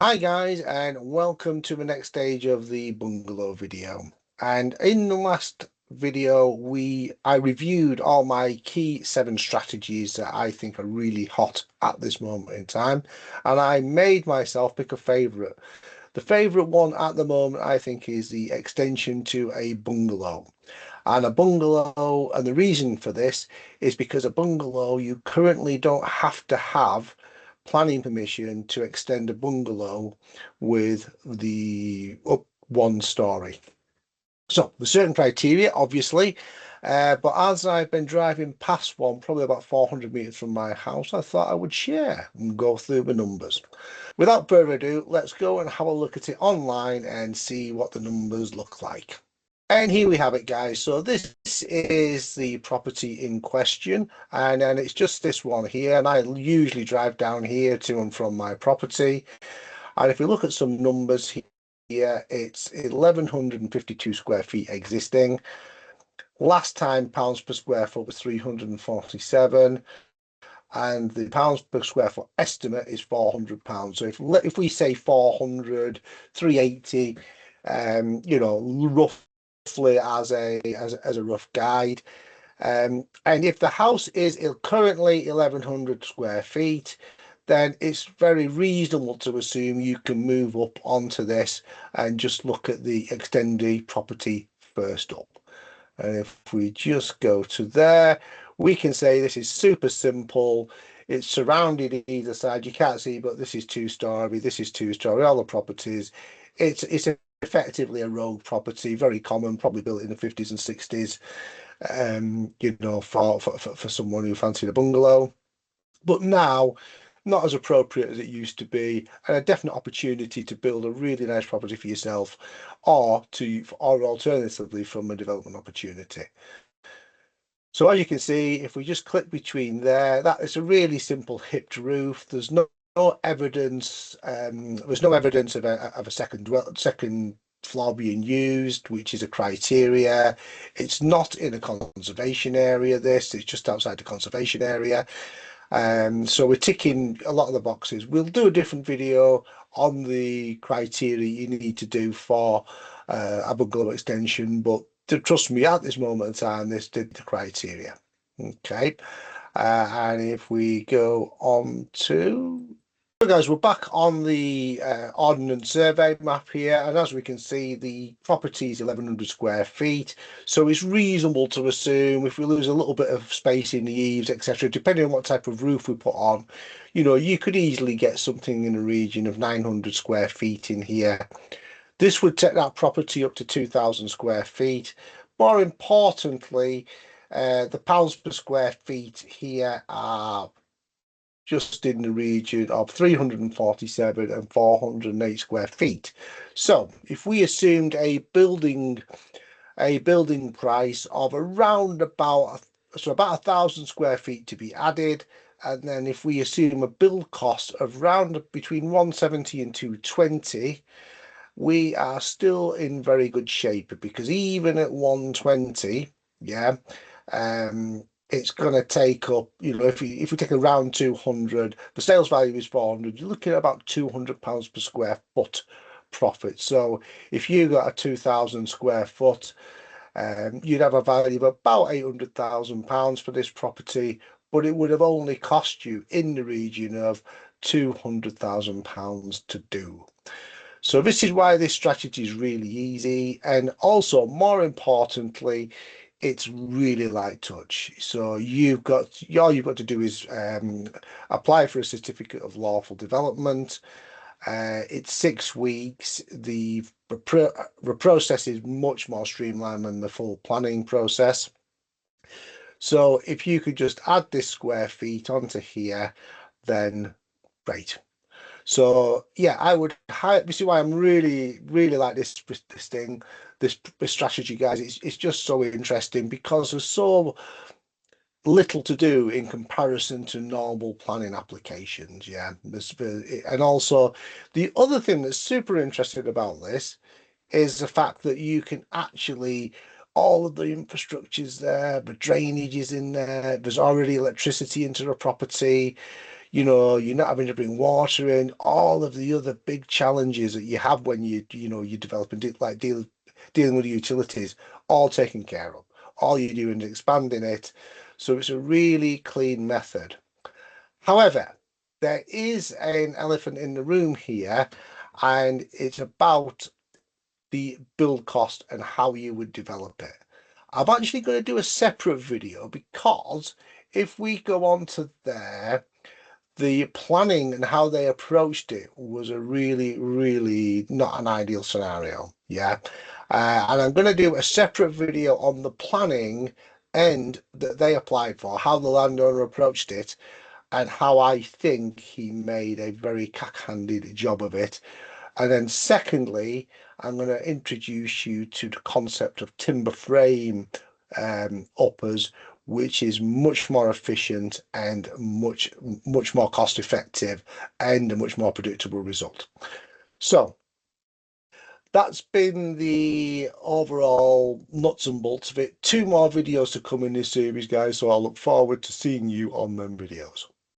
Hi guys, and welcome to the next stage of the bungalow video. And in the last video I reviewed all my key 7 strategies that I think are really hot at this moment in time, and I made myself pick a favorite. The favorite one at the moment I think is the extension to a bungalow. And a bungalow, and the reason for this is because a bungalow, you currently don't have to have planning permission to extend a bungalow with the up 1 story. So there's certain criteria, obviously, but as I've been driving past one, probably about 400 meters from my house, I thought I would share and go through the numbers. Without further ado, let's go and have a look at it online and see what the numbers look like. And here we have it, guys. So this is the property in question, and then it's just this one here. And I usually drive down here to and from my property. And if we look at some numbers here, it's 1,152 square feet existing. Last time pounds per square foot was 347, and the pounds per square foot estimate is £400. So if we say 400, 380, roughly as a rough guide. And if the house is currently 1,100 square feet, then it's very reasonable to assume you can move up onto this and just look at the extended property first up. And if we just go to there, we can say this is super simple. It's surrounded either side. You can't see, but this is 2-story. This is 2-story. All the properties. It's effectively a rogue property, very common, probably built in the 50s and 60s. For someone who fancied a bungalow. But now, not as appropriate as it used to be, and a definite opportunity to build a really nice property for yourself, or alternatively from a development opportunity. So as you can see, if we just click between there, that is a really simple hipped roof. There's no evidence. There's no evidence of a second floor being used, which is a criteria. It's not in a conservation area. It's just outside the conservation area. So we're ticking a lot of the boxes. We'll do a different video on the criteria you need to do for a bungalow extension, but trust me, at this moment in time, this did the criteria. Okay, and if we go on to so guys, we're back on the Ordnance Survey map here, and as we can see, the property is 1,100 square feet, so it's reasonable to assume if we lose a little bit of space in the eaves, etc., depending on what type of roof we put on, you could easily get something in the region of 900 square feet in here. This would take that property up to 2,000 square feet. More importantly, the pounds per square feet here are just in the region of 347 and 408 square feet. So if we assumed a building price of around about 1,000 square feet to be added, and then if we assume a build cost of around between 170 and 220, we are still in very good shape, because even at 120, yeah, it's going to take up, if we take around 200, the sales value is 400, you're looking at about £200 per square foot profit. So if you got a 2,000 square foot, you'd have a value of about £800,000 for this property, but it would have only cost you in the region of £200,000 to do. So this is why this strategy is really easy, and also more importantly, it's really light touch. So all you've got to do is apply for a certificate of lawful development. It's 6 weeks. The process is much more streamlined than the full planning process. So if you could just add this square feet onto here, then great. So yeah, I would. This is why I'm really like this strategy, guys. It's just so interesting because there's so little to do in comparison to normal planning applications. Yeah, and also the other thing that's super interesting about this is the fact that you can actually, all of the infrastructure's there, the drainage is in there. There's already electricity into the property. You know, you're not having to bring water in, all of the other big challenges that you have when you're developing, dealing with utilities, all taken care of. All you're doing is expanding it. So it's a really clean method. However, there is an elephant in the room here, and it's about the build cost and how you would develop it. I'm actually going to do a separate video because if we go on to there, the planning and how they approached it was a really, really not an ideal scenario. Yeah. And I'm going to do a separate video on the planning end that they applied for, how the landowner approached it, and how I think he made a very cack-handed job of it. And then secondly, I'm going to introduce you to the concept of timber frame uppers, which is much more efficient and much more cost effective and a much more predictable result. So that's been the overall nuts and bolts of it. Two more videos to come in this series, guys, so I look forward to seeing you on them videos.